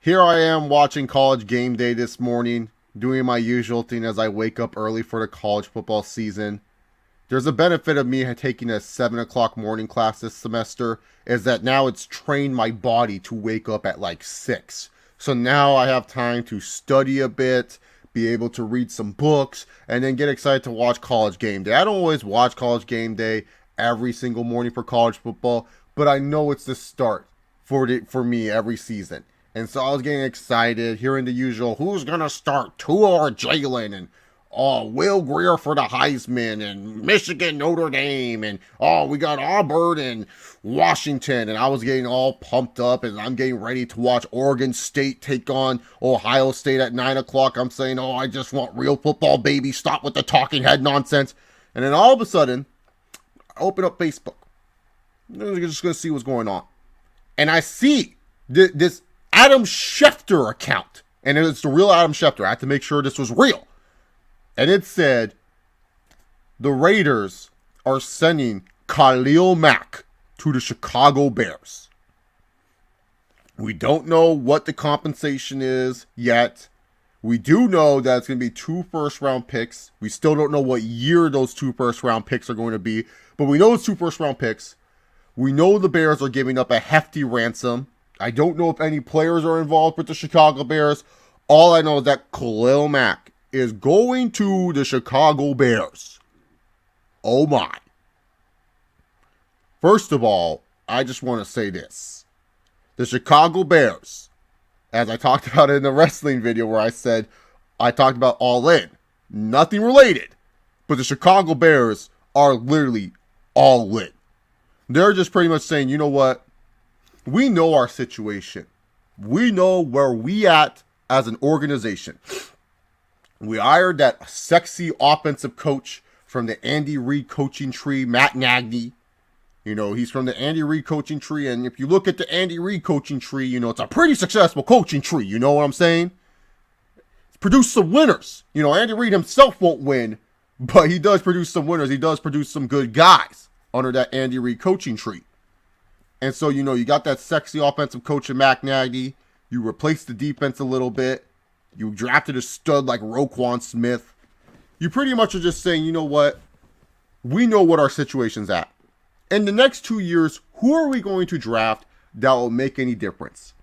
Here I am watching College Game Day this morning, doing my usual thing as I wake up early for the college football season. There's a benefit of me taking a 7 o'clock morning class this semester, is that now it's trained my body to wake up at like 6. So now I have time to study a bit, be able to read some books, and then get excited to watch College Game Day. I don't always watch College Game Day every single morning for college football, but I know it's the start for me every season. And so I was getting excited, hearing the usual, who's going to start, Tua or Jalen, and Will Greer for the Heisman, and Michigan, Notre Dame, and we got Auburn and Washington. And I was getting all pumped up, and I'm getting ready to watch Oregon State take on Ohio State at 9 o'clock. I'm saying, I just want real football, baby. Stop with the talking head nonsense. And then all of a sudden, I open up Facebook. I'm just going to see what's going on. And I see this Adam Schefter account. And it's the real Adam Schefter. I had to make sure this was real. And it said, the Raiders are sending Khalil Mack to the Chicago Bears. We don't know what the compensation is yet. We do know that it's going to be 2 first-round picks. We still don't know what year those 2 first-round picks are going to be. But we know it's 2 first-round picks. We know the Bears are giving up a hefty ransom. I don't know if any players are involved with the Chicago Bears. All I know is that Khalil Mack is going to the Chicago Bears. Oh my. First of all, I just want to say this. The Chicago Bears, as I talked about in the wrestling video where I talked about All In. Nothing related. But the Chicago Bears are literally all in. They're just pretty much saying, you know what? We know our situation. We know where we at as an organization. We hired that sexy offensive coach from the Andy Reid coaching tree, Matt Nagy. You know, he's from the Andy Reid coaching tree. And if you look at the Andy Reid coaching tree, you know, it's a pretty successful coaching tree. You know what I'm saying? It's produced some winners. You know, Andy Reid himself won't win, but he does produce some winners. He does produce some good guys under that Andy Reid coaching tree. And so, you know, you got that sexy offensive coach in Matt Nagy. You replaced the defense a little bit. You drafted a stud like Roquan Smith. You pretty much are just saying, you know what? We know what our situation's at. In the next 2 years, who are we going to draft that will make any difference?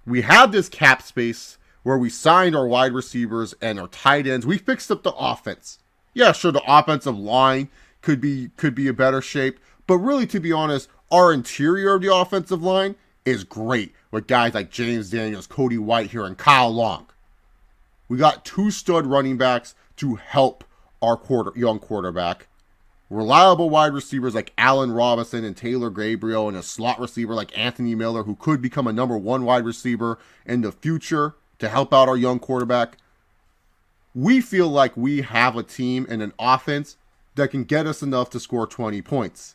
We have this cap space where we signed our wide receivers and our tight ends. We fixed up the offense. Yeah, sure, the offensive line could be a better shape. But really, to be honest, our interior of the offensive line is great with guys like James Daniels, Cody White here, and Kyle Long. We got 2 stud running backs to help our young quarterback. Reliable wide receivers like Allen Robinson and Taylor Gabriel, and a slot receiver like Anthony Miller, who could become a number 1 wide receiver in the future to help out our young quarterback. We feel like we have a team and an offense that can get us enough to score 20 points.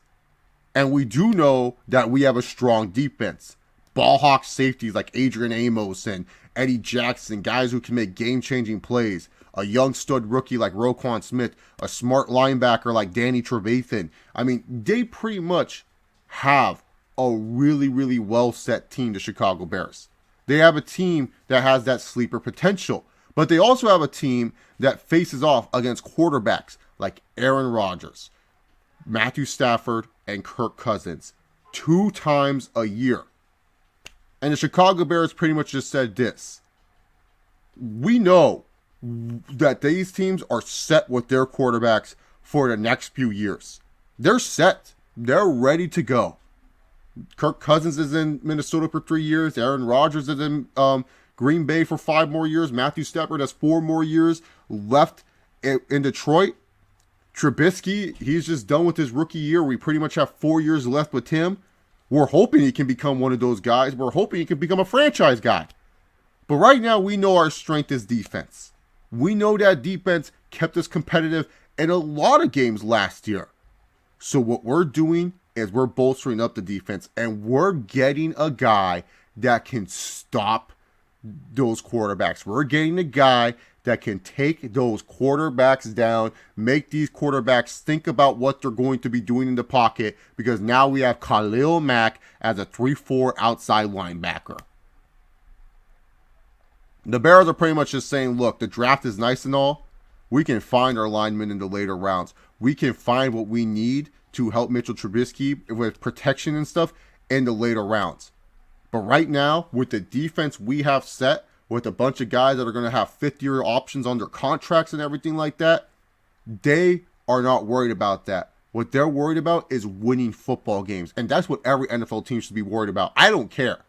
And we do know that we have a strong defense. Ball hawk safeties like Adrian Amos and Eddie Jackson, guys who can make game-changing plays. A young stud rookie like Roquan Smith, a smart linebacker like Danny Trevathan. I mean, they pretty much have a really, really well-set team, the Chicago Bears. They have a team that has that sleeper potential. But they also have a team that faces off against quarterbacks like Aaron Rodgers, Matthew Stafford, and Kirk Cousins 2 times a year. And the Chicago Bears pretty much just said this. We know that these teams are set with their quarterbacks for the next few years. They're set. They're ready to go. Kirk Cousins is in Minnesota for 3 years. Aaron Rodgers is in Green Bay for 5 more years. Matthew Stafford has 4 more years left in Detroit. Trubisky, he's just done with his rookie year. We pretty much have 4 years left with him. We're hoping he can become one of those guys. We're hoping he can become a franchise guy. But right now, we know our strength is defense. We know that defense kept us competitive in a lot of games last year. So what we're doing is we're bolstering up the defense, and we're getting a guy that can stop those quarterbacks. We're getting a guy that can take those quarterbacks down, make these quarterbacks think about what they're going to be doing in the pocket, because now we have Khalil Mack as a 3-4 outside linebacker. The Bears are pretty much just saying, look, the draft is nice and all. We can find our linemen in the later rounds. We can find what we need to help Mitchell Trubisky with protection and stuff in the later rounds. But right now, with the defense we have set, with a bunch of guys that are going to have 50-year options on their contracts and everything like that, they are not worried about that. What they're worried about is winning football games. And that's what every NFL team should be worried about. I don't care.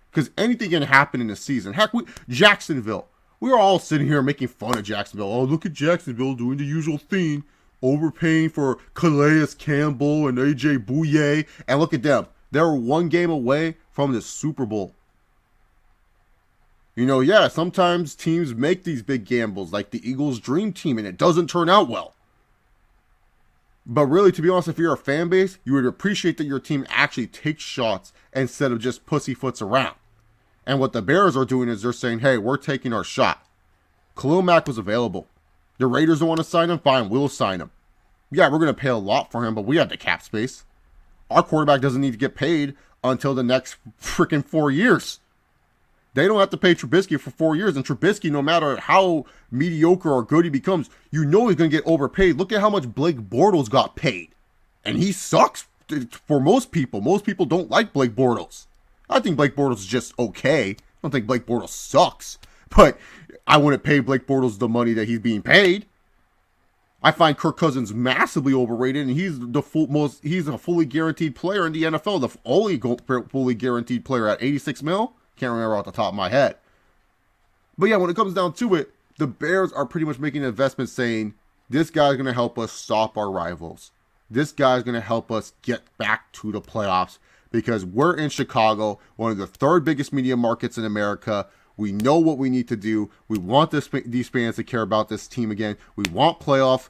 Because anything can happen in the season. Heck, Jacksonville. We were all sitting here making fun of Jacksonville. Oh, look at Jacksonville doing the usual thing. Overpaying for Calais Campbell and A.J. Bouye. And look at them. They were one game away from the Super Bowl. You know, yeah, sometimes teams make these big gambles, like the Eagles' dream team, and it doesn't turn out well. But really, to be honest, if you're a fan base, you would appreciate that your team actually takes shots instead of just pussyfoots around. And what the Bears are doing is they're saying, hey, we're taking our shot. Khalil Mack was available. The Raiders don't want to sign him? Fine, we'll sign him. Yeah, we're going to pay a lot for him, but we have the cap space. Our quarterback doesn't need to get paid until the next freaking 4 years. They don't have to pay Trubisky for 4 years. And Trubisky, no matter how mediocre or good he becomes, you know he's going to get overpaid. Look at how much Blake Bortles got paid. And he sucks for most people. Most people don't like Blake Bortles. I think Blake Bortles is just okay. I don't think Blake Bortles sucks. But I wouldn't pay Blake Bortles the money that he's being paid. I find Kirk Cousins massively overrated, and he's a fully guaranteed player in the NFL. The only fully guaranteed player at 86 mil. Can't remember off the top of my head. But yeah, when it comes down to it, the Bears are pretty much making an investment saying, this guy's going to help us stop our rivals. This guy's going to help us get back to the playoffs because we're in Chicago, one of the third biggest media markets in America. We know what we need to do. We want these fans to care about this team again. We want playoff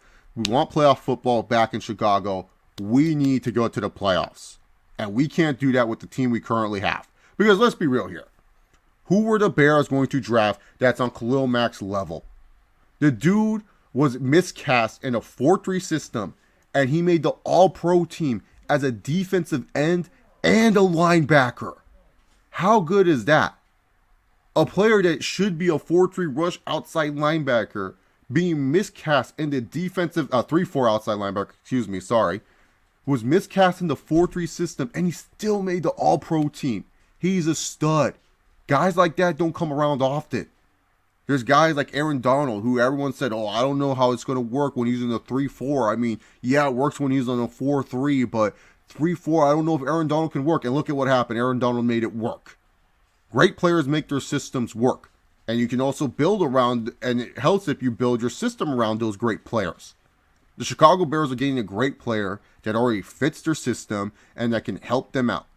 football back in Chicago. We need to go to the playoffs. And we can't do that with the team we currently have. Because let's be real here. Who were the Bears going to draft that's on Khalil Mack's level? The dude was miscast in a 4-3 system, and he made the All-Pro team as a defensive end and a linebacker. How good is that? A player that should be a 4-3 rush outside linebacker being miscast in the defensive 3-4 outside linebacker, was miscast in the 4-3 system, and he still made the All-Pro team. He's a stud. Guys like that don't come around often. There's guys like Aaron Donald, who everyone said, oh, I don't know how it's going to work when he's in the 3-4. I mean, yeah, it works when he's on a 4-3, but 3-4, I don't know if Aaron Donald can work. And look at what happened. Aaron Donald made it work. Great players make their systems work. And you can also build around, and it helps if you build your system around those great players. The Chicago Bears are getting a great player that already fits their system and that can help them out.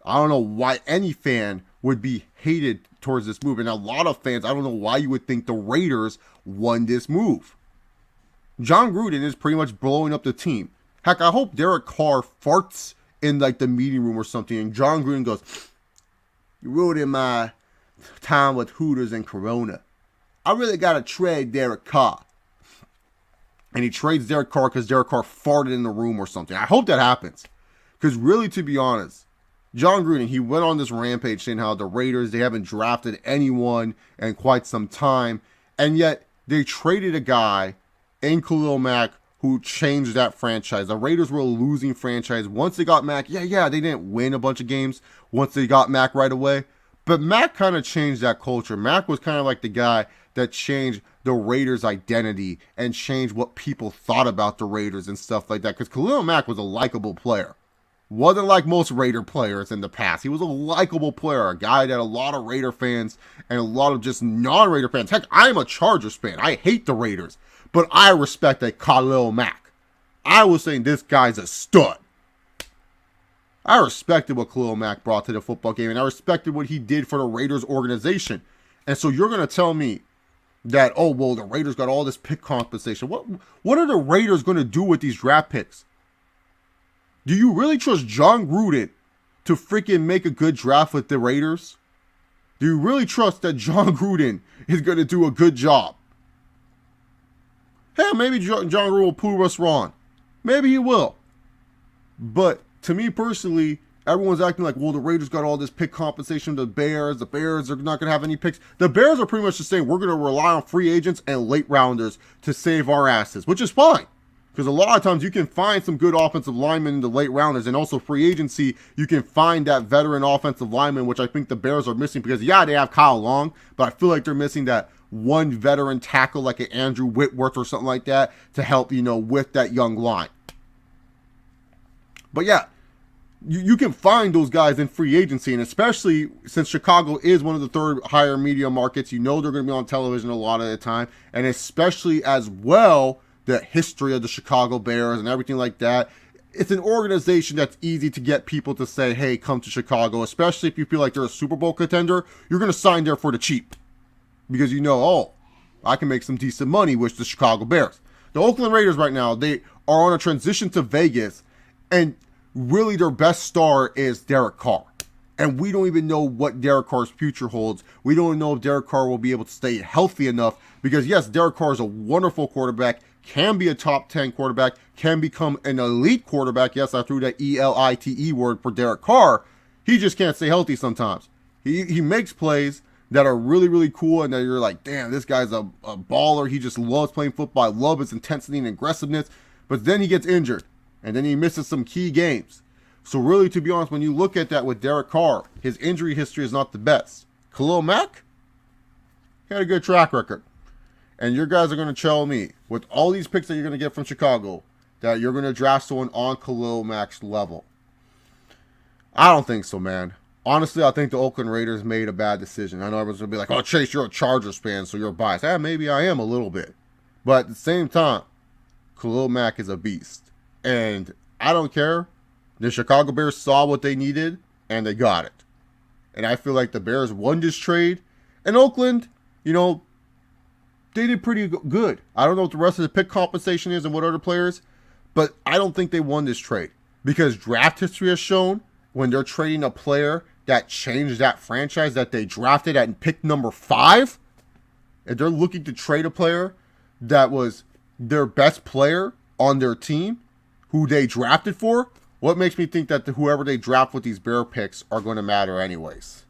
I don't know why any fan would be hated towards this move. And a lot of fans, I don't know why you would think the Raiders won this move. John Gruden is pretty much blowing up the team. Heck, I hope Derek Carr farts in like the meeting room or something. And John Gruden goes, you ruined my time with Hooters and Corona. I really got to trade Derek Carr. And he trades Derek Carr because Derek Carr farted in the room or something. I hope that happens. Because really, to be honest, John Gruden, he went on this rampage saying how the Raiders, they haven't drafted anyone in quite some time. And yet, they traded a guy in Khalil Mack who changed that franchise. The Raiders were a losing franchise. Once they got Mack, they didn't win a bunch of games once they got Mack right away. But Mack kind of changed that culture. Mack was kind of like the guy that changed the Raiders' identity and changed what people thought about the Raiders and stuff like that. Because Khalil Mack was a likable player. Wasn't like most Raider players in the past. He was a likable player, a guy that a lot of Raider fans and a lot of just non-Raider fans. Heck, I'm a Chargers fan. I hate the Raiders, but I respect a Khalil Mack. I was saying this guy's a stud. I respected what Khalil Mack brought to the football game, and I respected what he did for the Raiders organization. And so you're going to tell me that, oh, well, the Raiders got all this pick compensation. What are the Raiders going to do with these draft picks? Do you really trust John Gruden to freaking make a good draft with the Raiders? Do you really trust that John Gruden is going to do a good job? Hell, maybe John Gruden will prove us wrong. Maybe he will. But to me personally, Everyone's acting like, well, the Raiders got all this pick compensation to the Bears. The Bears are not going to have any picks. The Bears are pretty much just saying we're going to rely on free agents and late rounders to save our asses, which is fine. Because a lot of times you can find some good offensive linemen in the late rounders, and also free agency, you can find that veteran offensive lineman, which I think the Bears are missing. Because, yeah, they have Kyle Long, but I feel like they're missing that one veteran tackle like an Andrew Whitworth or something like that to help, with that young line. But, yeah, you can find those guys in free agency, and especially since Chicago is one of the third higher media markets, they're going to be on television a lot of the time, and especially as well the history of the Chicago Bears and everything like that. It's an organization that's easy to get people to say, hey, come to Chicago, especially if you feel like they're a Super Bowl contender. You're going to sign there for the cheap because I can make some decent money with the Chicago Bears. The Oakland Raiders right now, they are on a transition to Vegas, and really their best star is Derek Carr. And we don't even know what Derek Carr's future holds. We don't know if Derek Carr will be able to stay healthy enough because, yes, Derek Carr is a wonderful quarterback, can be a top 10 quarterback, can become an elite quarterback. Yes, I threw that ELITE word for Derek Carr. He just can't stay healthy sometimes. He makes plays that are really, really cool and that you're like, damn, this guy's a baller. He just loves playing football. I love his intensity and aggressiveness. But then he gets injured and then he misses some key games. So really, to be honest, when you look at that with Derek Carr, his injury history is not the best. Khalil Mack, he had a good track record. And your guys are going to tell me, with all these picks that you're going to get from Chicago, that you're going to draft someone on Khalil Mack's level. I don't think so, man. Honestly, I think the Oakland Raiders made a bad decision. I know everyone's going to be like, oh, Chase, you're a Chargers fan, so you're biased. Yeah, maybe I am a little bit. But at the same time, Khalil Mack is a beast. And I don't care. The Chicago Bears saw what they needed, and they got it. And I feel like the Bears won this trade. And Oakland, they did pretty good. I don't know what the rest of the pick compensation is and what other players, but I don't think they won this trade. Because draft history has shown when they're trading a player that changed that franchise that they drafted at pick number 5, if they're looking to trade a player that was their best player on their team, who they drafted for, what makes me think that whoever they draft with these Bear picks are going to matter anyways?